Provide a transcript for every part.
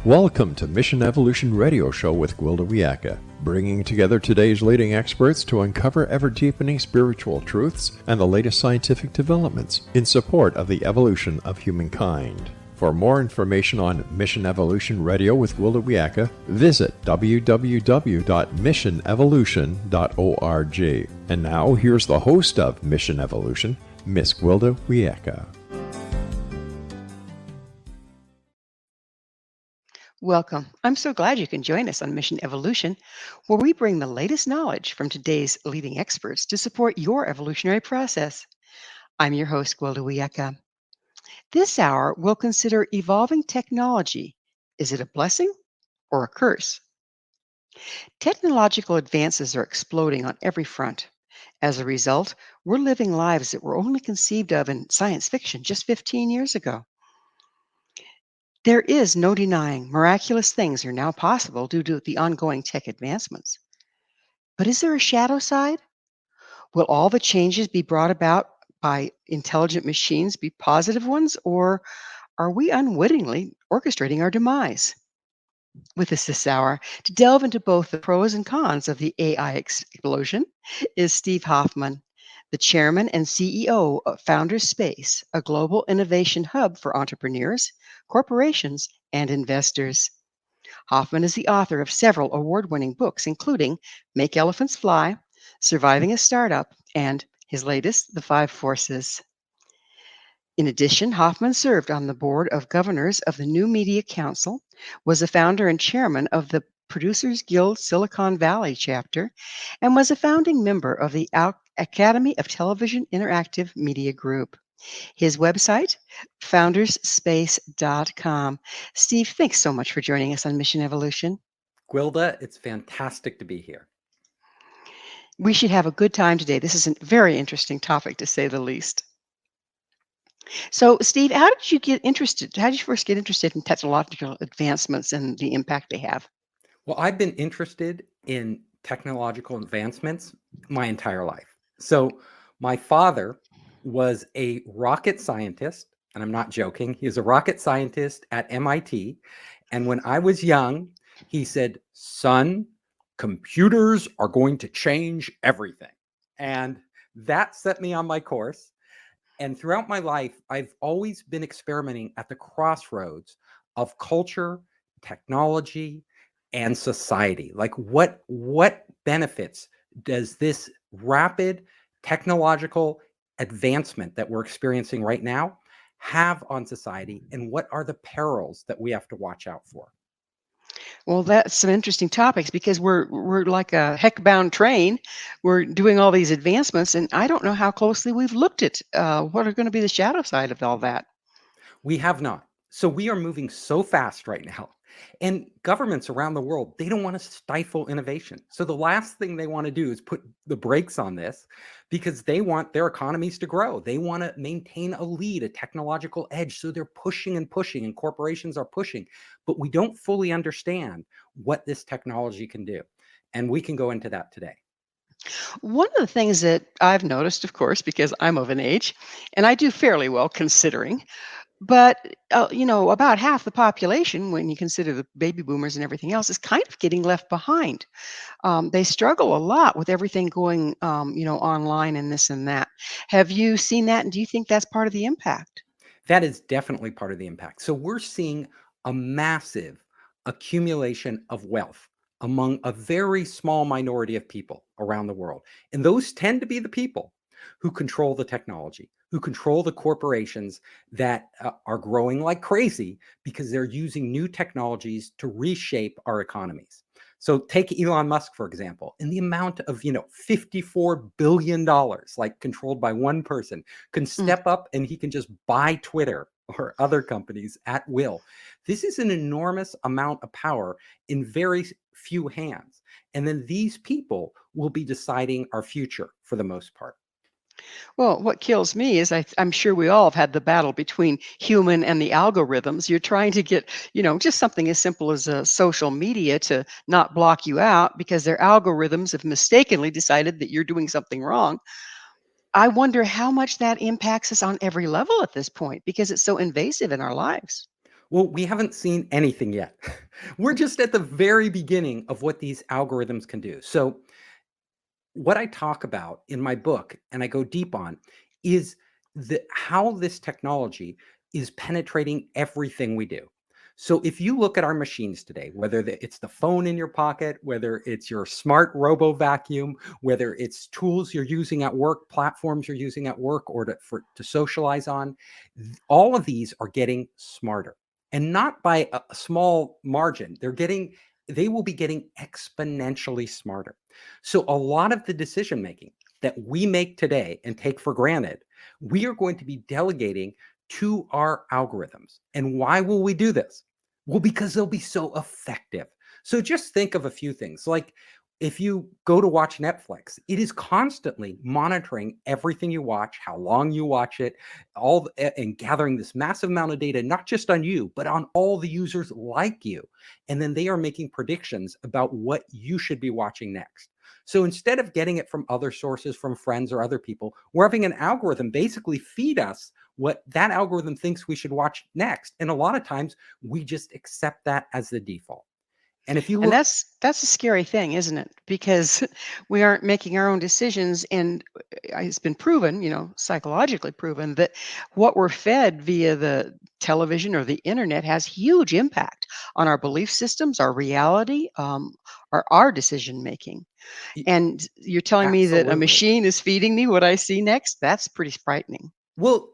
Welcome to Mission Evolution Radio Show with Gwilda Wiyaka, bringing together today's leading experts to uncover ever-deepening spiritual truths and the latest scientific developments in support of the evolution of humankind. For more information on Mission Evolution Radio with Gwilda Wiyaka, visit www.missionevolution.org. And now, here's the host of Mission Evolution, Miss Gwilda Wiyaka. Welcome. I'm so glad you can join us on Mission Evolution, where we bring the latest knowledge from today's leading experts to support your evolutionary process. I'm your host, Gwilda Wiyaka. This hour, we'll consider evolving technology. Is it a blessing or a curse? Technological advances are exploding on every front. As a result, we're living lives that were only conceived of in science fiction just 15 years ago. There is no denying miraculous things are now possible due to the ongoing tech advancements. But is there a shadow side? Will all the changes be brought about by intelligent machines be positive ones, or are we unwittingly orchestrating our demise? With us this hour, to delve into both the pros and cons of the AI explosion, is Steve Hoffman, the chairman and CEO of Founders Space, a global innovation hub for entrepreneurs, corporations, and investors. Hoffman is the author of several award-winning books, including Make Elephants Fly, Surviving a Startup, and his latest, The Five Forces. In addition, Hoffman served on the board of governors of the New Media Council, was a founder and chairman of the Producers Guild Silicon Valley chapter, and was a founding member of the Academy of Television Interactive Media Group. His website, foundersspace.com. Steve, thanks so much for joining us on Mission Evolution. Gwilda, it's fantastic to be here. We should have a good time today. This is a very interesting topic, to say the least. So, Steve, how did you get interested? How did you first get interested in technological advancements and the impact they have? Well, I've been interested in technological advancements my entire life. So my father was a rocket scientist, and I'm not joking. He was a rocket scientist at MIT. And when I was young, he said, "Son, computers are going to change everything." And that set me on my course. And throughout my life, I've always been experimenting at the crossroads of culture, technology, and society. Like what benefits does this rapid technological advancement that we're experiencing right now have on society, and what are the perils that we have to watch out for? Well, that's some interesting topics because we're like a heck-bound train. We're doing all these advancements, and I don't know how closely we've looked at what are going to be the shadow side of all that. We have not. So we are moving so fast right now. And governments around the world, they don't want to stifle innovation. So the last thing they want to do is put the brakes on this, because they want their economies to grow. They want to maintain a lead, a technological edge. So they're pushing and pushing, and corporations are pushing. But we don't fully understand what this technology can do. And we can go into that today. One of the things that I've noticed, of course, because I'm of an age, and I do fairly well considering, but about half the population, when you consider the baby boomers and everything else, is kind of getting left behind. They struggle a lot with everything going, online and this and that. Have you seen that, and do you think that's part of the impact? That is definitely part of the impact. So we're seeing a massive accumulation of wealth among a very small minority of people around the world. And those tend to be the people who control the technology, who control the corporations that are growing like crazy because they're using new technologies to reshape our economies. So take Elon Musk, for example, and the amount of, $54 billion, like controlled by one person, can step up and he can just buy Twitter or other companies at will. This is an enormous amount of power in very few hands. And then these people will be deciding our future for the most part. Well, what kills me is I'm sure we all have had the battle between human and the algorithms. You're trying to get, just something as simple as social media to not block you out because their algorithms have mistakenly decided that you're doing something wrong. I wonder how much that impacts us on every level at this point because it's so invasive in our lives. Well, we haven't seen anything yet. We're just at the very beginning of what these algorithms can do. So, what I talk about in my book and I go deep on is how this technology is penetrating everything we do. So if you look at our machines today, whether it's the phone in your pocket, whether it's your smart robo vacuum, whether it's tools you're using at work, platforms you're using at work, or to socialize on, all of these are getting smarter, and not by a small margin. They will be getting exponentially smarter. So a lot of the decision making that we make today and take for granted, we are going to be delegating to our algorithms. And why will we do this? Well, because they'll be so effective. So just think of a few things. Like if you go to watch Netflix, it is constantly monitoring everything you watch, how long you watch it, and gathering this massive amount of data, not just on you, but on all the users like you. And then they are making predictions about what you should be watching next. So instead of getting it from other sources, from friends or other people, we're having an algorithm basically feed us what that algorithm thinks we should watch next. And a lot of times we just accept that as the default. And if you And look, that's a scary thing, isn't it? Because we aren't making our own decisions, and it's been proven, psychologically proven, that what we're fed via the television or the internet has huge impact on our belief systems, our reality, our decision making. And you're telling me that a absolutely. machine is feeding me what I see next? That's pretty frightening. Well,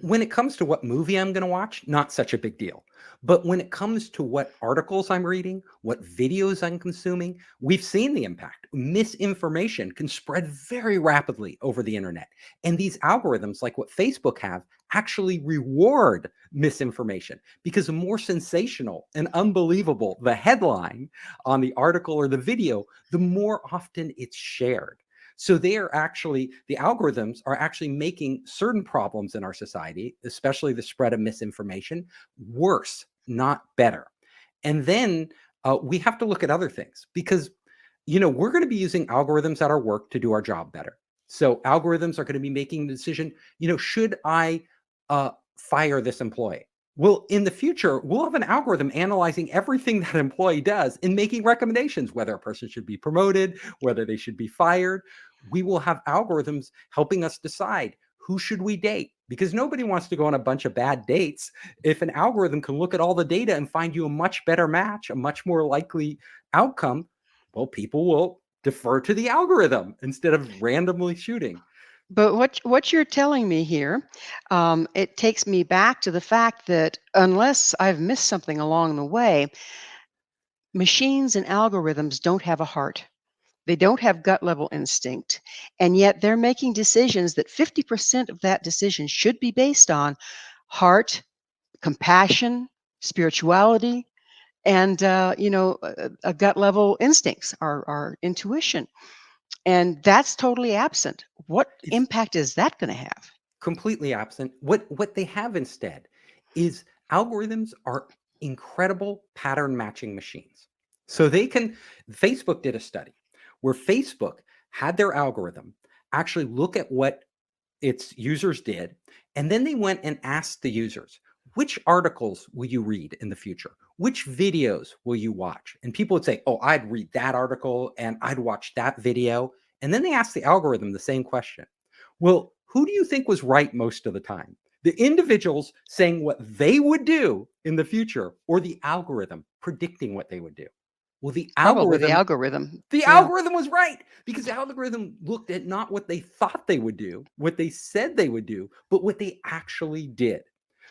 when it comes to what movie I'm going to watch, not such a big deal. But when it comes to what articles I'm reading, what videos I'm consuming, we've seen the impact. Misinformation can spread very rapidly over the internet. And these algorithms, like what Facebook have, actually reward misinformation because the more sensational and unbelievable the headline on the article or the video, the more often it's shared. So the algorithms are actually making certain problems in our society, especially the spread of misinformation, worse, not better. And then we have to look at other things because, we're going to be using algorithms at our work to do our job better. So algorithms are going to be making the decision, should I fire this employee? Well, in the future, we'll have an algorithm analyzing everything that employee does and making recommendations, whether a person should be promoted, whether they should be fired. We will have algorithms helping us decide who should we date, because nobody wants to go on a bunch of bad dates. If an algorithm can look at all the data and find you a much better match, a much more likely outcome, well, people will defer to the algorithm instead of randomly shooting. But what you're telling me here, it takes me back to the fact that unless I've missed something along the way, machines and algorithms don't have a heart. They don't have gut level instinct. And yet they're making decisions that 50% of that decision should be based on heart, compassion, spirituality, and a gut level instincts, our intuition. And that's totally absent. What It's impact is that going to have? completely absent. What they have instead is algorithms are incredible pattern matching machines. So Facebook did a study where Facebook had their algorithm actually look at what its users did, and then they went and asked the users, which articles will you read in the future? Which videos will you watch? And people would say, oh, I'd read that article and I'd watch that video. And then they asked the algorithm the same question. Well, who do you think was right most of the time? The individuals saying what they would do in the future, or the algorithm predicting what they would do? Well, Probably the algorithm. the Yeah. algorithm was right because the algorithm looked at not what they thought they would do, what they said they would do, but what they actually did.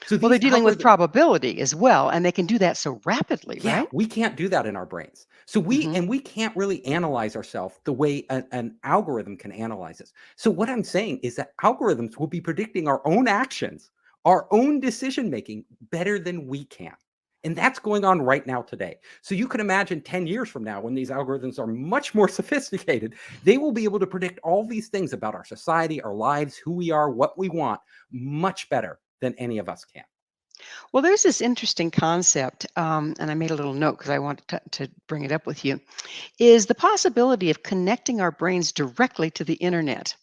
So Well, they're these dealing with algorithms, probability as well, and they can do that so rapidly, yeah, right? we can't do that in our brains. So Hmm. we can't really analyze ourselves the way an algorithm can analyze us. So what I'm saying is that algorithms will be predicting our own actions, our own decision making better than we can. And that's going on right now today. So you can imagine 10 years from now, when these algorithms are much more sophisticated, they will be able to predict all these things about our society, our lives, who we are, what we want, much better than any of us can. Well, there's this interesting concept, and I made a little note because I wanted to bring it up with you, is the possibility of connecting our brains directly to the internet.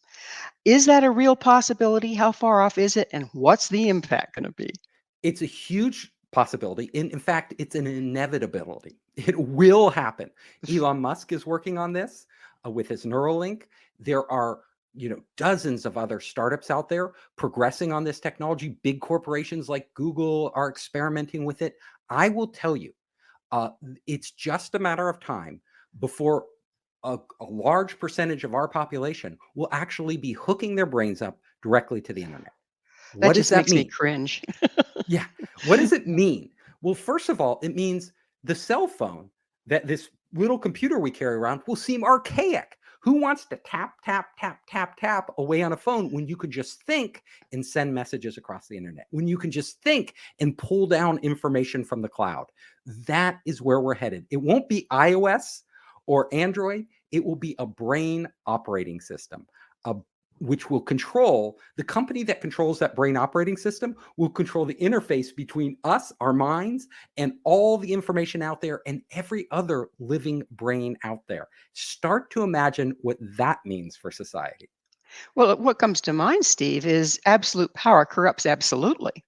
Is that a real possibility? How far off is it? And what's the impact going to be? It's a huge possibility. In fact, it's an inevitability. It will happen. Elon Musk is working on this with his Neuralink. There are dozens of other startups out there progressing on this technology. Big corporations like Google are experimenting with it. I will tell you, uh, it's just a matter of time before a large percentage of our population will actually be hooking their brains up directly to the internet. That What does just that makes me mean? cringe. Yeah. What does it mean? Well, first of all, it means the cell phone, that this little computer we carry around, will seem archaic. Who wants to tap, tap, tap, tap, tap away on a phone when you could just think and send messages across the internet, when you can just think and pull down information from the cloud? That is where we're headed. It won't be iOS or Android, it will be a brain operating system, a which will control the company that controls that brain operating system will control the interface between us, our minds, and all the information out there and every other living brain out there. Start to imagine what that means for society. Well, what comes to mind, Steve, is absolute power corrupts absolutely.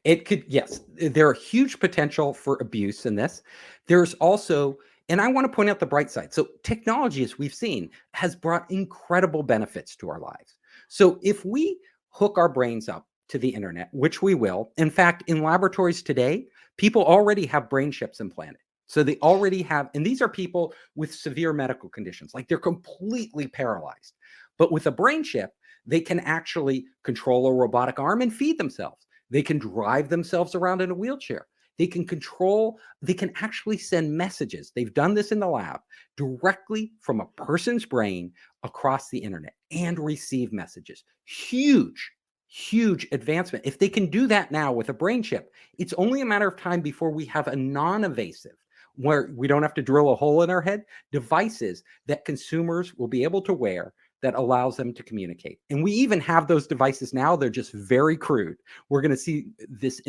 It could, yes, there are huge potential for abuse in this. There's also, and I want to point out the bright side. So, technology, as we've seen, has brought incredible benefits to our lives. So, if we hook our brains up to the internet, which we will, in fact, in laboratories today, people already have brain chips implanted. So, they already have, and these are people with severe medical conditions, like they're completely paralyzed. But with a brain chip, they can actually control a robotic arm and feed themselves. They can drive themselves around in a wheelchair. They can control, they can actually send messages. They've done this in the lab directly from a person's brain across the internet and receive messages. Huge, huge advancement. If they can do that now with a brain chip, it's only a matter of time before we have a non invasive, where we don't have to drill a hole in our head, devices that consumers will be able to wear that allows them to communicate. And we even have those devices now. They're just very crude. We're going to see this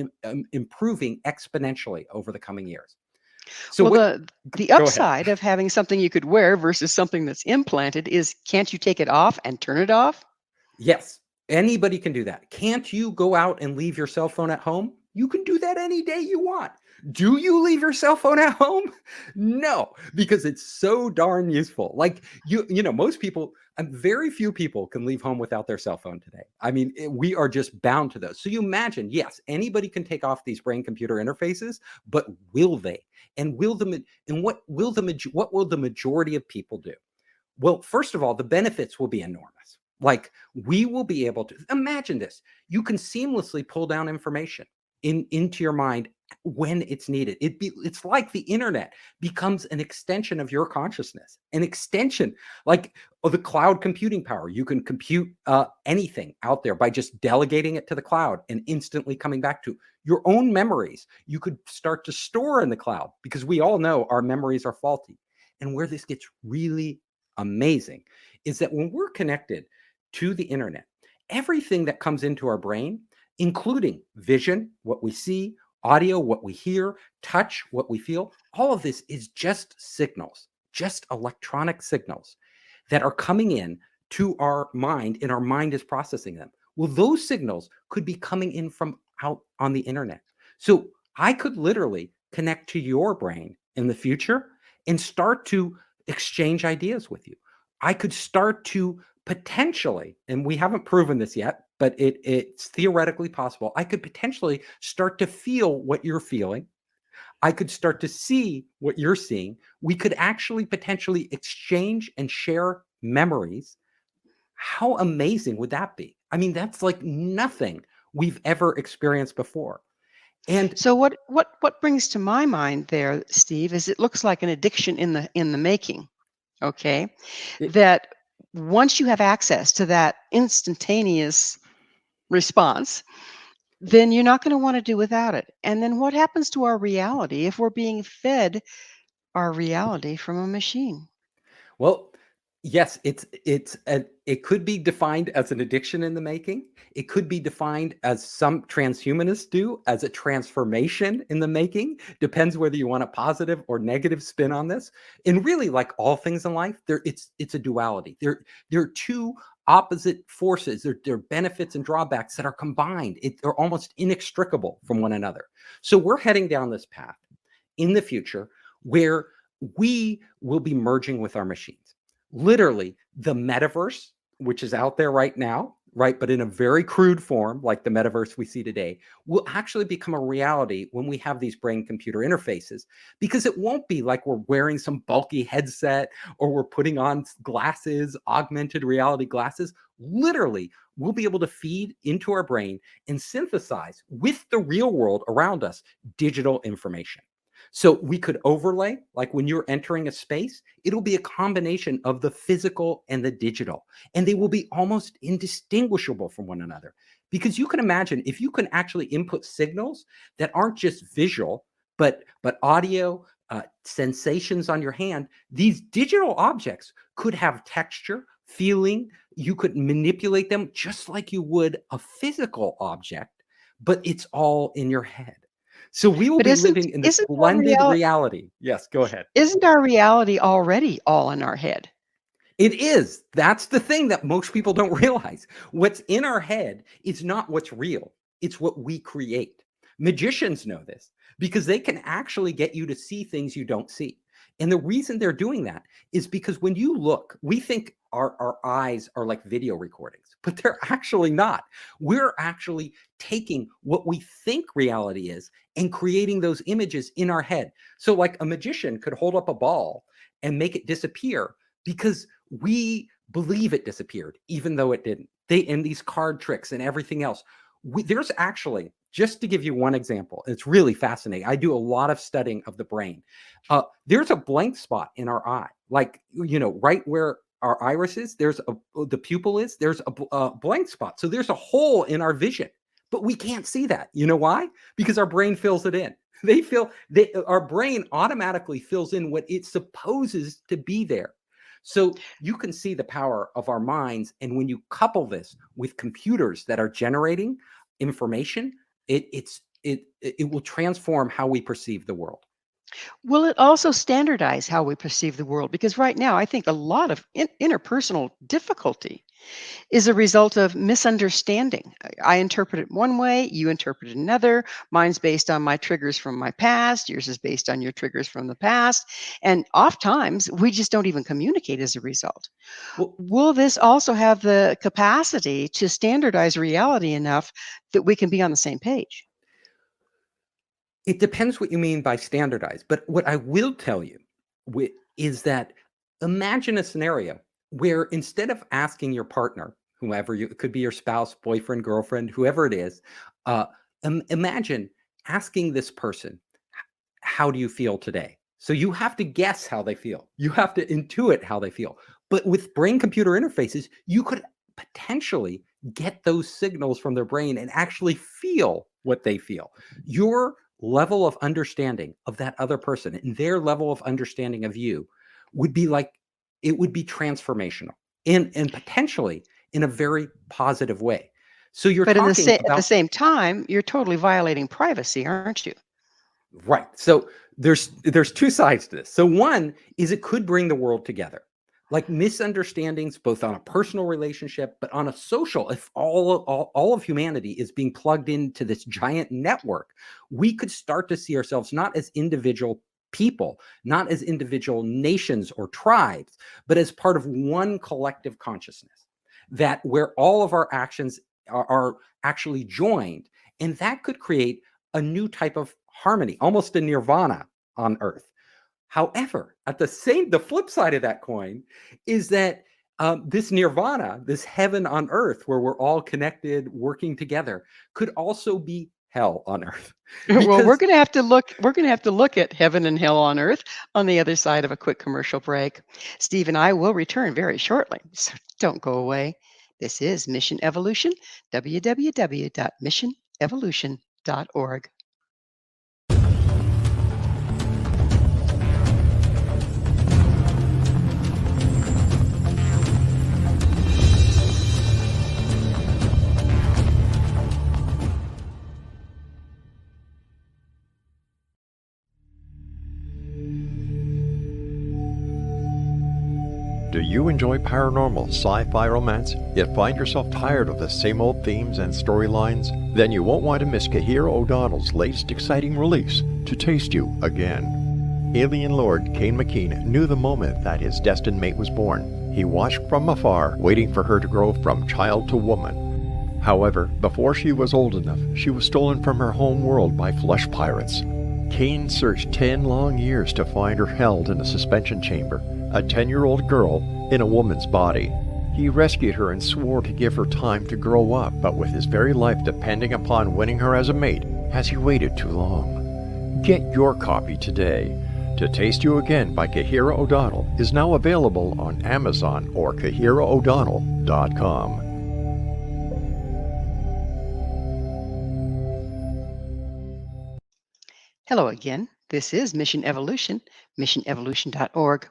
improving exponentially over the coming years. So Well, what, the go ahead. upside of having something you could wear versus something that's implanted is can't you take it off and turn it off? Yes, anybody can do that. Can't you go out and leave your cell phone at home? You can do that any day you want. Do you leave your cell phone at home? No, because it's so darn useful. Like most people, very few people can leave home without their cell phone today. I mean, we are just bound to those. So you imagine, yes, anybody can take off these brain computer interfaces, but will they? And what will the majority of people do? Well, first of all, the benefits will be enormous. Like we will be able to imagine this. You can seamlessly pull down information into your mind when it's needed. It's like the internet becomes an extension of your consciousness, an extension like of the cloud computing power. You can compute anything out there by just delegating it to the cloud and instantly coming back to your own memories. You could start to store in the cloud because we all know our memories are faulty. And where this gets really amazing is that when we're connected to the internet, everything that comes into our brain, including vision, what we see, audio, what we hear, touch, what we feel, all of this is just signals, just electronic signals that are coming in to our mind, and our mind is processing them. Well, those signals could be coming in from out on the internet. So I could literally connect to your brain in the future and start to exchange ideas with you. I could start to potentially, and we haven't proven this yet, but it's theoretically possible. I could potentially start to feel what you're feeling. I could start to see what you're seeing. We could actually potentially exchange and share memories. How amazing would that be? I mean, that's like nothing we've ever experienced before. And So what brings to my mind there, Steve, is it looks like an addiction in the making. Okay, it, that once you have access to that instantaneous response, then you're not going to want to do without it. And then what happens to our reality if we're being fed our reality from a machine? well, Yes, it could be defined as an addiction in the making. It could be defined, as some transhumanists do, as a transformation in the making. Depends whether you want a positive or negative spin on this. And really, like all things in life, it's a duality. There are two opposite forces. There are benefits and drawbacks that are combined. They're almost inextricable from one another. So we're heading down this path in the future where we will be merging with our machines. Literally, the metaverse, which is out there right now, right, but in a very crude form, like the metaverse we see today, will actually become a reality when we have these brain computer interfaces, because it won't be like we're wearing some bulky headset or we're putting on glasses, augmented reality glasses. Literally, we'll be able to feed into our brain and synthesize with the real world around us digital information. So we could overlay, like when you're entering a space, it'll be a combination of the physical and the digital, and they will be almost indistinguishable from one another. Because you can imagine, if you can actually input signals that aren't just visual, but audio, sensations on your hand, these digital objects could have texture, feeling. You could manipulate them just like you would a physical object, but it's all in your head. So we will But be isn't living in this isn't our blended reality. Yes, go ahead. isn't our reality already all in our head? It is. That's the thing that most people don't realize. What's in our head is not what's real, it's what we create. Magicians know this because they can actually get you to see things you don't see. And the reason they're doing that is because when you look, we think our eyes are like video recordings, but they're actually not. We're actually taking what we think reality is and creating those images in our head. So, like a magician could hold up a ball and make it disappear because we believe it disappeared, even though it didn't. They, and these card tricks and everything else. There's actually, just to give you one example, it's really fascinating. I do a lot of studying of the brain. There's a blank spot in our eye, like, right where our iris is, the pupil is, there's a blank spot. So there's a hole in our vision, but we can't see that. You know why? Because our brain fills it in. Our brain automatically fills in what it supposes to be there. So you can see the power of our minds. And when you couple this with computers that are generating information, it will transform how we perceive the world. Will it also standardize how we perceive the world? Because right now, I think a lot of interpersonal difficulty is a result of misunderstanding. I interpret it one way, you interpret it another. Mine's based on my triggers from my past, yours is based on your triggers from the past. And oftentimes, we just don't even communicate as a result. Well, Will this also have the capacity to standardize reality enough that we can be on the same page? it depends what you mean by standardized. But what I will tell you is that, imagine a scenario where instead of asking your partner, whoever it could be, your spouse, boyfriend, girlfriend, whoever it is, uh, imagine asking this person, how do you feel today? So you have to guess how they feel. You have to intuit how they feel. But with brain computer interfaces, you could potentially get those signals from their brain and actually feel what they feel. Your level of understanding of that other person and their level of understanding of you would be like, it would be transformational and potentially in a very positive way. So you're But talking at the about. same time, you're totally violating privacy, aren't you? Right. So there's two sides to this. So one is it could bring the world together. Like misunderstandings, both on a personal relationship, but on a social, if all of humanity is being plugged into this giant network, we could start to see ourselves not as individual people, not as individual nations or tribes, but as part of one collective consciousness, that where all of our actions are actually joined. And that could create a new type of harmony, almost a nirvana on earth. However, the flip side of that coin is that this nirvana, this heaven on earth where we're all connected, working together, could also be hell on earth. Well, Because we're going to have to look at heaven and hell on earth on the other side of a quick commercial break. Steve and I will return very shortly, so don't go away. This is Mission Evolution, www.missionevolution.org. you enjoy paranormal, sci-fi romance, yet find yourself tired of the same old themes and storylines? Then you won't want to miss Kahira O'Donnell's latest exciting release, To Taste You Again. Alien Lord Kane McKean knew the moment that his destined mate was born. He watched from afar, waiting for her to grow from child to woman. However, before she was old enough, she was stolen from her home world by flesh pirates. Kane searched 10 long years to find her held in a suspension chamber, a 10-year-old girl in a woman's body. He rescued her and swore to give her time to grow up, but with his very life depending upon winning her as a mate, has he waited too long? Get your copy today. To Taste You Again by Kahira O'Donnell is now available on Amazon or KahiraO'Donnell.com. Hello again. This is Mission Evolution, missionevolution.org.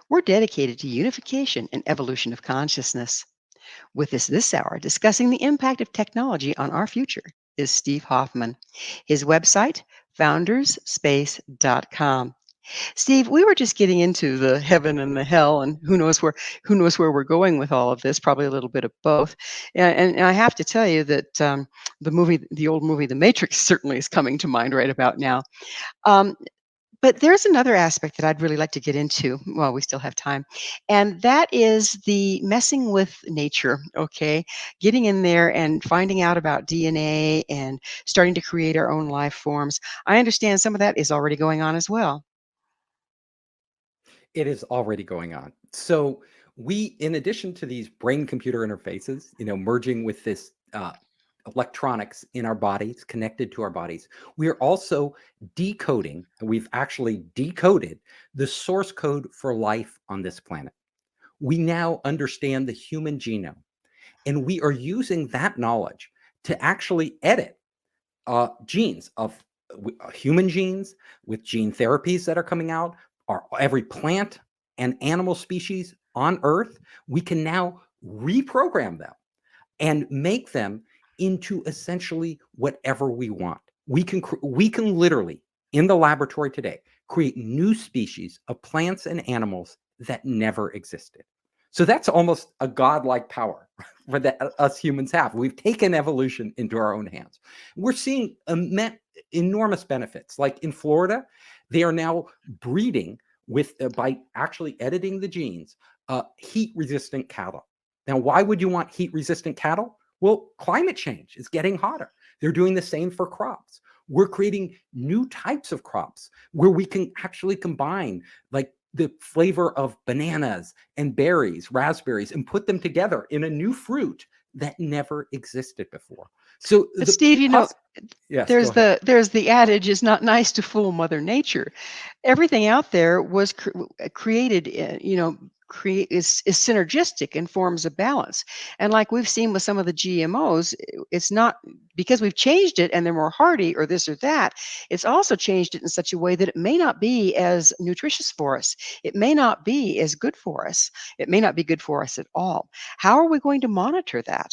We're dedicated to unification and evolution of consciousness. With us this hour, discussing the impact of technology on our future, is Steve Hoffman. His website, foundersspace.com. Steve, we were just getting into the heaven and the hell, and who knows where we're going with all of this. Probably a little bit of both. And I have to tell you that the old movie, The Matrix, certainly is coming to mind right about now. But there's another aspect that I'd really like to get into while we still have time, and that is the messing with nature, okay? Getting in there and finding out about DNA and starting to create our own life forms. I understand some of that is already going on as well. It is already going on. So we, in addition to these brain-computer interfaces, merging with this electronics in our bodies, connected to our bodies, we are also decoding, and we've actually decoded the source code for life on this planet. We now understand the human genome, and we are using that knowledge to actually edit genes of human genes with gene therapies that are coming out. Every plant and animal species on Earth, we can now reprogram them and make them into essentially whatever we want. We can literally, in the laboratory today, create new species of plants and animals that never existed. So that's almost a godlike power for that us humans have. We've taken evolution into our own hands. We're seeing enormous benefits. Like in Florida, they are now breeding with by actually editing the genes, heat-resistant cattle. Now, why would you want heat-resistant cattle? Well, climate change is getting hotter. They're doing the same for crops. We're creating new types of crops where we can actually combine like the flavor of bananas and berries, raspberries, and put them together in a new fruit that never existed before. So, But Steve, yes, there's go ahead. there's the adage, it's not nice to fool Mother Nature. Everything out there was created, is synergistic and forms a balance. And like we've seen with some of the GMOs, it's not because we've changed it and they're more hardy or this or that. It's also changed it in such a way that it may not be as nutritious for us. It may not be as good for us. It may not be good for us at all. How are we going to monitor that?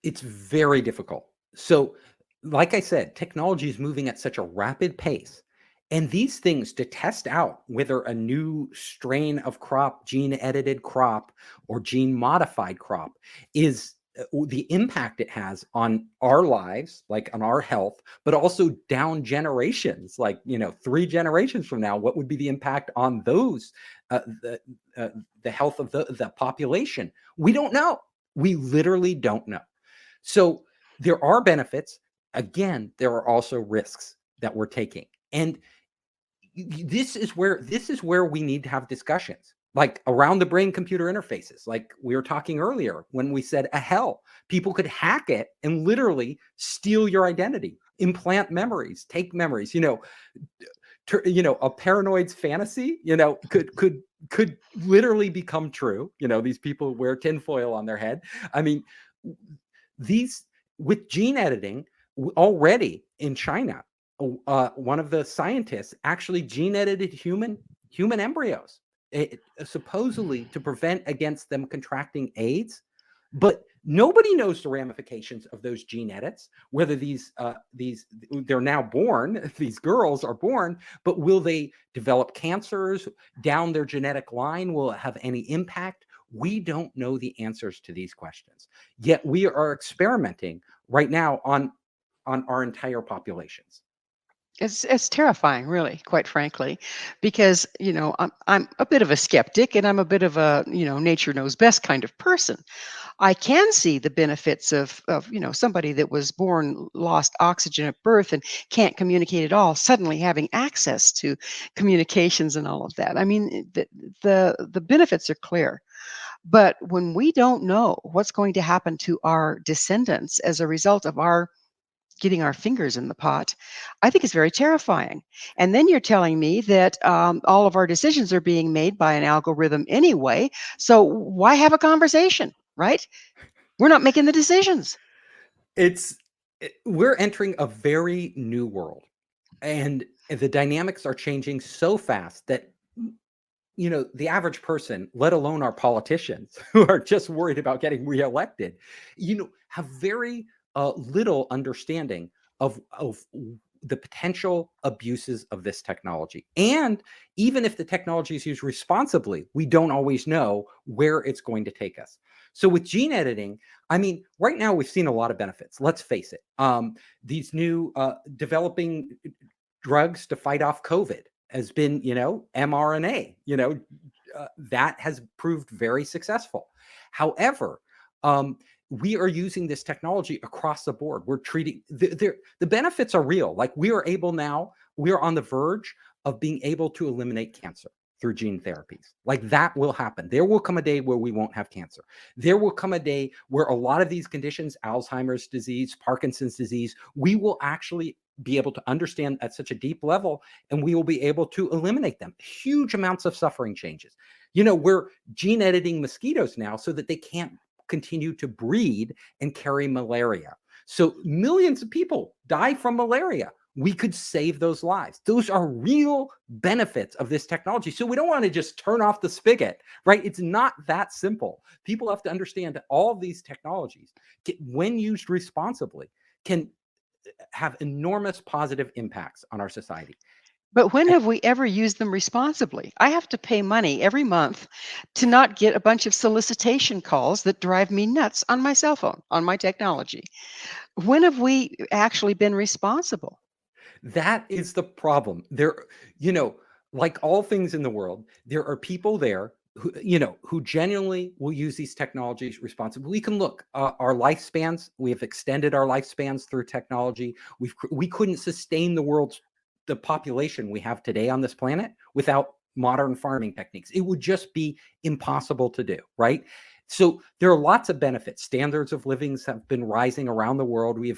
It's very difficult. So, like I said, technology is moving at such a rapid pace. And these things to test out whether a new strain of crop, gene edited crop, or gene modified crop is the impact it has on our lives, like on our health, but also down generations, like, 3 generations from now, what would be the impact on those, uh, the, the health of the population? We don't know. We literally don't know. So there are benefits. Again, there are also risks that we're taking. And this is where we need to have discussions, like around the brain computer interfaces, like we were talking earlier when we said a hell. People could hack it and literally steal your identity, implant memories, take memories. A paranoid's fantasy, could literally become true. These people wear tinfoil on their head. I mean, these with gene editing already in China, one of the scientists actually gene edited human embryos, supposedly to prevent against them contracting AIDS. But nobody knows the ramifications of those gene edits, whether these they're now born, these girls are born, but will they develop cancers down their genetic line? Will it have any impact? We don't know the answers to these questions. Yet we are experimenting right now on our entire populations. It's terrifying, really, quite frankly, because I'm a bit of a skeptic, and I'm a bit of a nature knows best kind of person. I can see the benefits of somebody that was born lost oxygen at birth and can't communicate at all, suddenly having access to communications and all of that. I mean, the benefits are clear. But when we don't know what's going to happen to our descendants as a result of our getting our fingers in the pot, I think it's very terrifying. And then you're telling me that all of our decisions are being made by an algorithm anyway. So why have a conversation, right? We're not making the decisions. We're entering a very new world, and the dynamics are changing so fast that the average person, let alone our politicians who are just worried about getting reelected, have very little understanding of the potential abuses of this technology. And even if the technology is used responsibly, we don't always know where it's going to take us. So with gene editing, I mean, right now we've seen a lot of benefits. Let's face it. These new developing drugs to fight off COVID has been, mRNA, that has proved very successful. However, we are using this technology across the board. We're treating the benefits are real. Like we are on the verge of being able to eliminate cancer through gene therapies. Like that will happen. There will come a day where we won't have cancer. There will come a day where a lot of these conditions, Alzheimer's disease, Parkinson's disease, we will actually be able to understand at such a deep level, and we will be able to eliminate them. Huge amounts of suffering changes. We're gene editing mosquitoes now so that they can't continue to breed and carry malaria. So millions of people die from malaria. We could save those lives. Those are real benefits of this technology. So we don't want to just turn off the spigot, right? It's not that simple. People have to understand that all of these technologies, when used responsibly, can have enormous positive impacts on our society. But when have we ever used them responsibly? I have to pay money every month to not get a bunch of solicitation calls that drive me nuts on my cell phone, on my technology. When have we actually been responsible? That is the problem. Like all things in the world, there are people there who genuinely will use these technologies responsibly. We can look our lifespans. We have extended our lifespans through technology. We couldn't sustain the population we have today on this planet without modern farming techniques. It would just be impossible to do, right? So there are lots of benefits. Standards of living have been rising around the world. We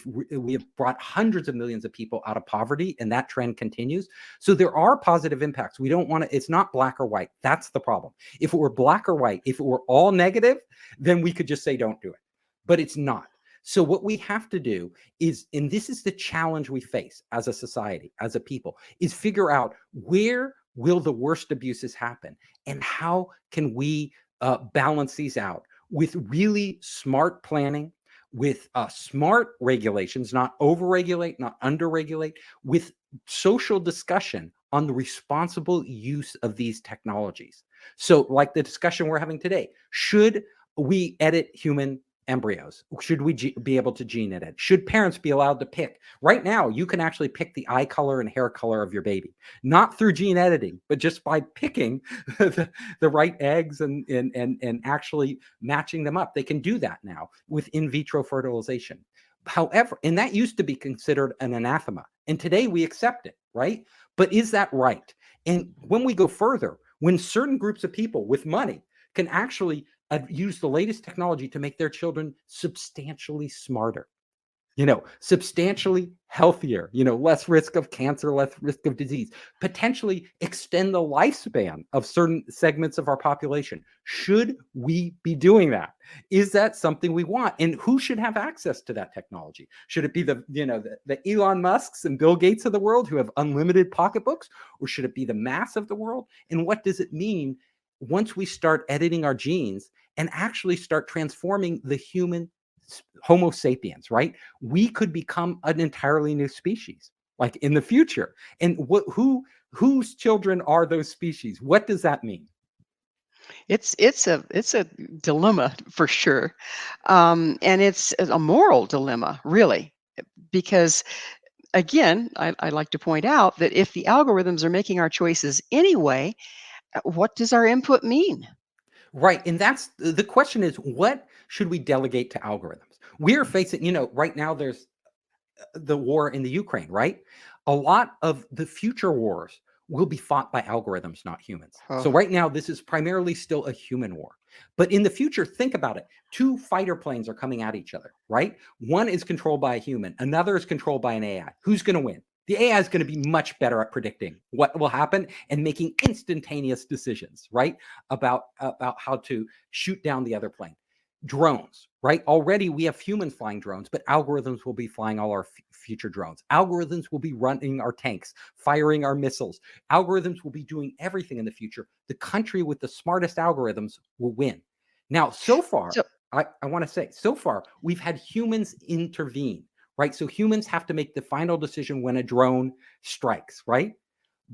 have brought hundreds of millions of people out of poverty, and that trend continues. So there are positive impacts. We don't want to, it's not black or white. That's the problem. If it were black or white, if it were all negative, then we could just say don't do it. But it's not. So what we have to do is, and this is the challenge we face as a society, as a people, is figure out where will the worst abuses happen and how can we balance these out with really smart planning, with smart regulations, not overregulate, not underregulate, with social discussion on the responsible use of these technologies. So like the discussion we're having today, should we edit human embryos? Should we be able to gene edit? Should parents be allowed to pick? Right now, you can actually pick the eye color and hair color of your baby, not through gene editing, but just by picking the right eggs and actually matching them up. They can do that now with in vitro fertilization. However, and that used to be considered an anathema, and today we accept it, right? But is that right? And when we go further, when certain groups of people with money can actually use the latest technology to make their children substantially smarter, substantially healthier, less risk of cancer, less risk of disease, potentially extend the lifespan of certain segments of our population. Should we be doing that? Is that something we want? And who should have access to that technology? Should it be the Elon Musks and Bill Gates of the world who have unlimited pocketbooks, or should it be the mass of the world? And what does it mean once we start editing our genes and actually start transforming the human Homo sapiens, right? We could become an entirely new species, like in the future. And whose children are those species? What does that mean? It's a dilemma for sure, and it's a moral dilemma, really, because again, I like to point out that if the algorithms are making our choices anyway, what does our input mean? Right. And that's the question is, what should we delegate to algorithms? We are facing, right now there's the war in the Ukraine, right? A lot of the future wars will be fought by algorithms, not humans. So Oh, right now, this is primarily still a human war. But in the future, think about it. Two fighter planes are coming at each other, right? One is controlled by a human, another is controlled by an AI. Who's going to win? The AI is going to be much better at predicting what will happen and making instantaneous decisions, right? About how to shoot down the other plane. Drones, right? Already we have humans flying drones, but algorithms will be flying all our future drones. Algorithms will be running our tanks, firing our missiles. Algorithms will be doing everything in the future. The country with the smartest algorithms will win. Now, so far, so I want to say, so far, we've had humans intervene, right? So humans have to make the final decision when a drone strikes, right?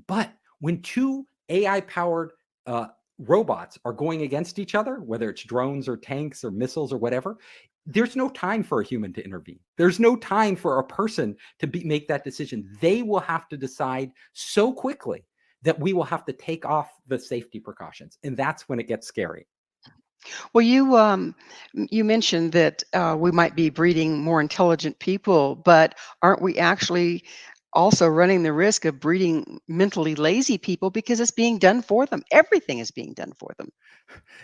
But when two AI powered robots are going against each other, whether it's drones or tanks or missiles or whatever, there's no time for a human to intervene. There's no time for a person to make that decision. They will have to decide so quickly that we will have to take off the safety precautions. And that's when it gets scary. well, you mentioned that we might be breeding more intelligent people, but aren't we actually also running the risk of breeding mentally lazy people because it's being done for them? Everything is being done for them.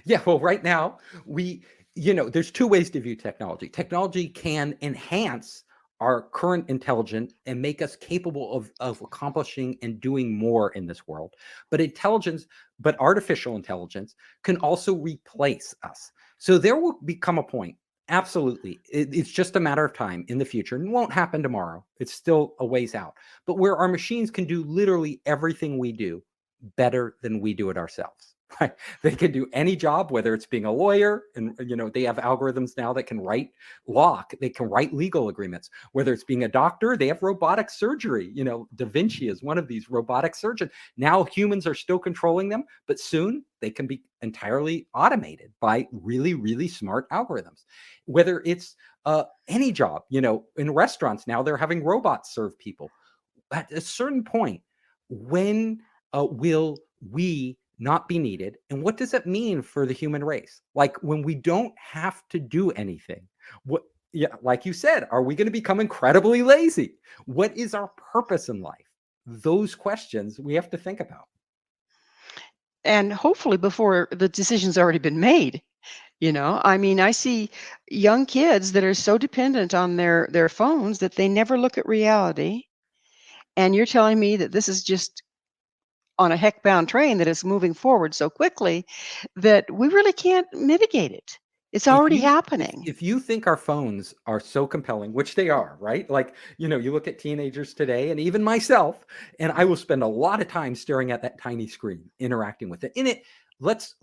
Yeah, well, right now, there's two ways to view technology. Technology can enhance our current intelligence and make us capable of accomplishing and doing more in this world. But artificial intelligence can also replace us. So there will become a point. Absolutely. It's just a matter of time in the future. And it won't happen tomorrow. It's still a ways out. But where our machines can do literally everything we do better than we do it ourselves. Right? They can do any job, whether it's being a lawyer, and they have algorithms now that can write law, they can write legal agreements. Whether it's being a doctor, they have robotic surgery. Da Vinci is one of these robotic surgeons. Now humans are still controlling them, but soon they can be entirely automated by really, really smart algorithms. Whether it's any job, in restaurants now they're having robots serve people. At a certain point, when will we not be needed? And what does it mean for the human race? Like when we don't have to do anything, what, yeah, like you said, are we going to become incredibly lazy? What is our purpose in life? Those questions we have to think about. And hopefully before the decision's already been made. I mean, I see young kids that are so dependent on their phones that they never look at reality. And you're telling me that this is just on a heck-bound train that is moving forward so quickly that we really can't mitigate it. It's if already you if happening. if you think our phones are so compelling, which they are, right? Like, you look at teenagers today and even myself, and I will spend a lot of time staring at that tiny screen, interacting with it. In it, let's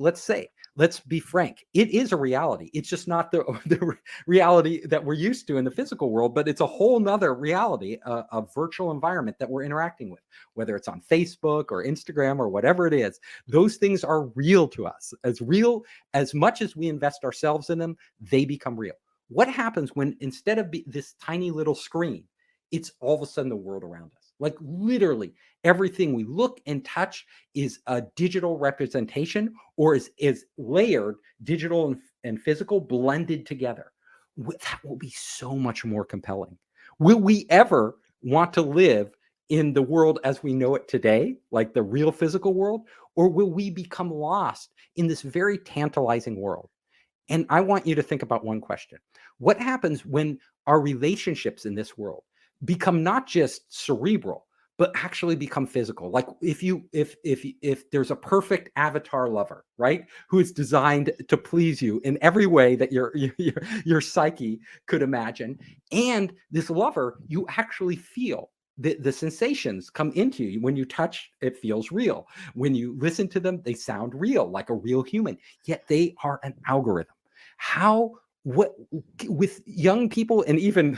be frank, it is a reality. It's just not the reality that we're used to in the physical world, but it's a whole nother reality, a virtual environment that we're interacting with, whether it's on Facebook or Instagram or whatever it is. Those things are real to us, as much as we invest ourselves in them, they become real. What happens when instead of this tiny little screen, it's all of a sudden the world around us? Like literally everything we look and touch is a digital representation, or is layered digital and physical blended together. That will be so much more compelling. Will we ever want to live in the world as we know it today, like the real physical world, or will we become lost in this very tantalizing world? And I want you to think about one question. What happens when our relationships in this world become not just cerebral, but actually become physical? Like if there's a perfect avatar lover, right? Who is designed to please you in every way that your psyche could imagine. And this lover you actually feel. the sensations come into you. When you touch, it feels real. When you listen to them, they sound real, like a real human, yet they are an algorithm. How, what, with young people, and even,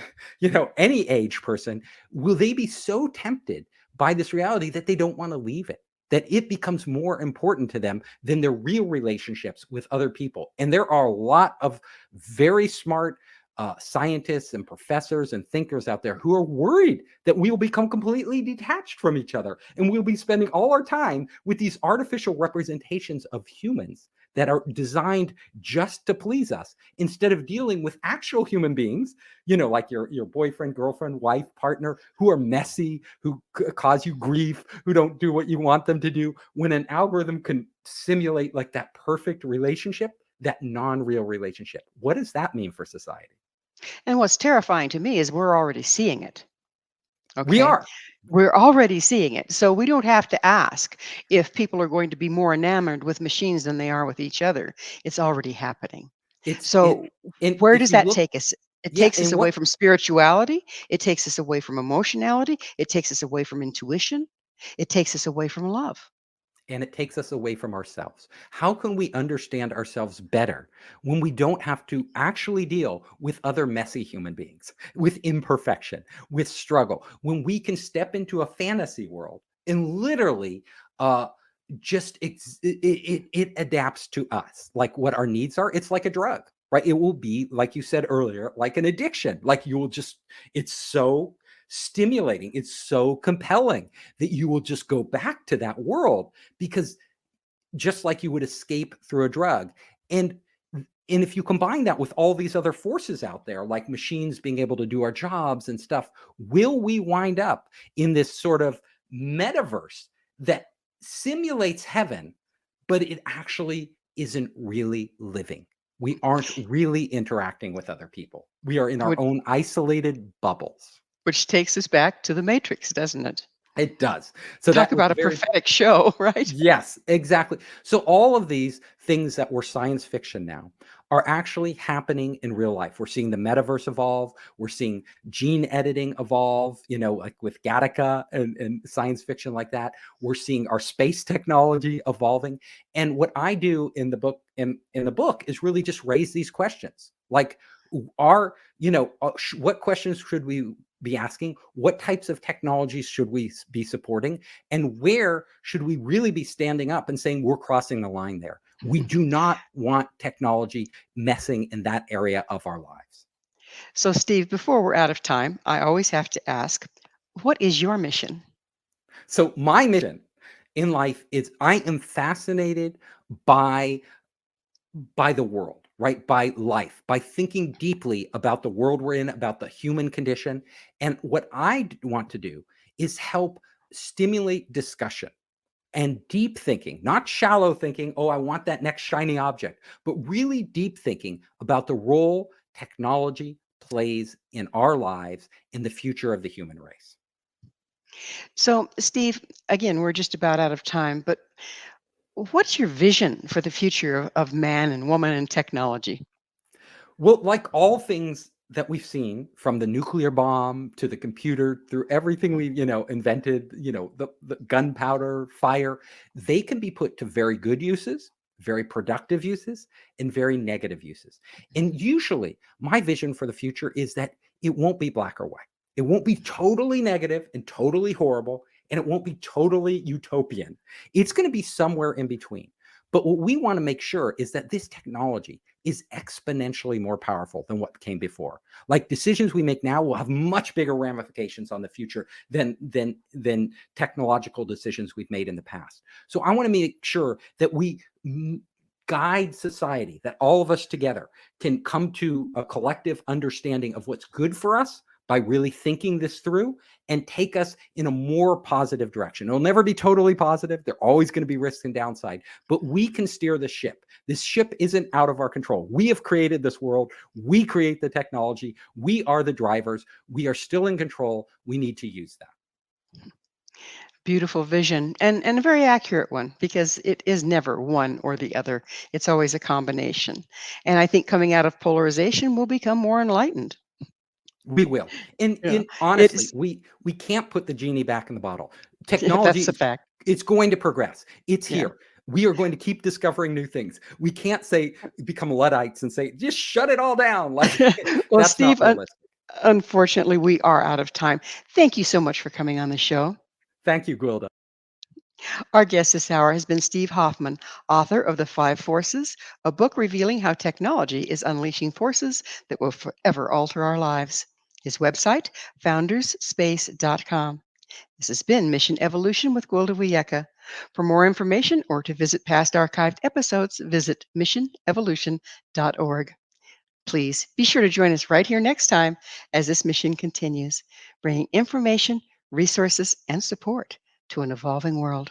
any age person, will they be so tempted by this reality that they don't want to leave it, that it becomes more important to them than their real relationships with other people? And there are a lot of very smart scientists and professors and thinkers out there who are worried that we will become completely detached from each other, and we'll be spending all our time with these artificial representations of humans that are designed just to please us, instead of dealing with actual human beings, like your boyfriend, girlfriend, wife, partner, who are messy, who cause you grief, who don't do what you want them to do. When an algorithm can simulate like that perfect relationship, that non-real relationship, what does that mean for society? And what's terrifying to me is we're already seeing it. We Okay. are. We're already seeing it. So we don't have to ask if people are going to be more enamored with machines than they are with each other. It's already happening. It's it, So and where if does you that look, take us? It yeah, takes us and away what from spirituality. It takes us away from emotionality. It takes us away from intuition. It takes us away from love. and it takes us away from ourselves. How can we understand ourselves better when we don't have to actually deal with other messy human beings, with imperfection, with struggle, when we can step into a fantasy world and literally uh, it adapts to us, like what our needs are? It's like a drug, right? It will be, like you said earlier, like an addiction. Like you will just, it's so stimulating, it's so compelling that you will just go back to that world, because just like you would escape through a drug. And and if you combine that with all these other forces out there, like machines being able to do our jobs and stuff, will we wind up in this sort of metaverse that simulates heaven, but it actually isn't really living? We aren't really interacting with other people. We are in our Which, own isolated bubbles. which takes us back to the Matrix, doesn't it? It does. So Talk that was about a very. prophetic show, right? Yes, exactly. So all of these things that were science fiction now are actually happening in real life. We're seeing the metaverse evolve. We're seeing gene editing evolve, like with Gattaca and science fiction like that. We're seeing our space technology evolving. And what I do in the book, in the book, is really just raise these questions. Like, what questions should we be asking? What types of technologies should we be supporting? And where should we really be standing up and saying we're crossing the line there? We do not want technology messing in that area of our lives. So, Steve, before we're out of time, I always have to ask, what is your mission? So my mission in life is, I am fascinated by the world, right? By life, by thinking deeply about the world we're in, about the human condition. And what I want to do is help stimulate discussion and deep thinking, not shallow thinking, oh, I want that next shiny object, but really deep thinking about the role technology plays in our lives, in the future of the human race. So, Steve, again, we're just about out of time, but what's your vision for the future of man and woman and technology? Well, like all things that we've seen, from the nuclear bomb to the computer, through everything we, invented, the gunpowder, fire, they can be put to very good uses, very productive uses, and very negative uses. And usually, my vision for the future is that it won't be black or white. It won't be totally negative and totally horrible, and it won't be totally utopian. It's going to be somewhere in between. But what we want to make sure is that this technology is exponentially more powerful than what came before. Like, decisions we make now will have much bigger ramifications on the future than technological decisions we've made in the past. So I want to make sure that we guide society, that all of us together can come to a collective understanding of what's good for us by really thinking this through, and take us in a more positive direction. It'll never be totally positive. There are always going to be risks and downside, but we can steer the ship. This ship isn't out of our control. We have created this world. We create the technology. We are the drivers. We are still in control. We need to use that. Beautiful vision, and a very accurate one, because it is never one or the other. It's always a combination. And I think coming out of polarization, we'll become more enlightened. We will. And Yeah. honestly, It's we can't put the genie back in the bottle. that's a Technology, fact. it's going to progress. It's Yeah. here. We are going to keep discovering new things. We can't say become Luddites and say just shut it all down. Like Well, that's not Steve, realistic. unfortunately, we are out of time. Thank you so much for coming on the show. Thank you, Gwilda. Our guest this hour has been Steve Hoffman, author of The Five Forces, a book revealing how technology is unleashing forces that will forever alter our lives. His website, foundersspace.com. This has been Mission Evolution with Gwilda Wiyaka. For more information or to visit past archived episodes, visit missionevolution.org. Please be sure to join us right here next time as this mission continues, bringing information, resources, and support to an evolving world.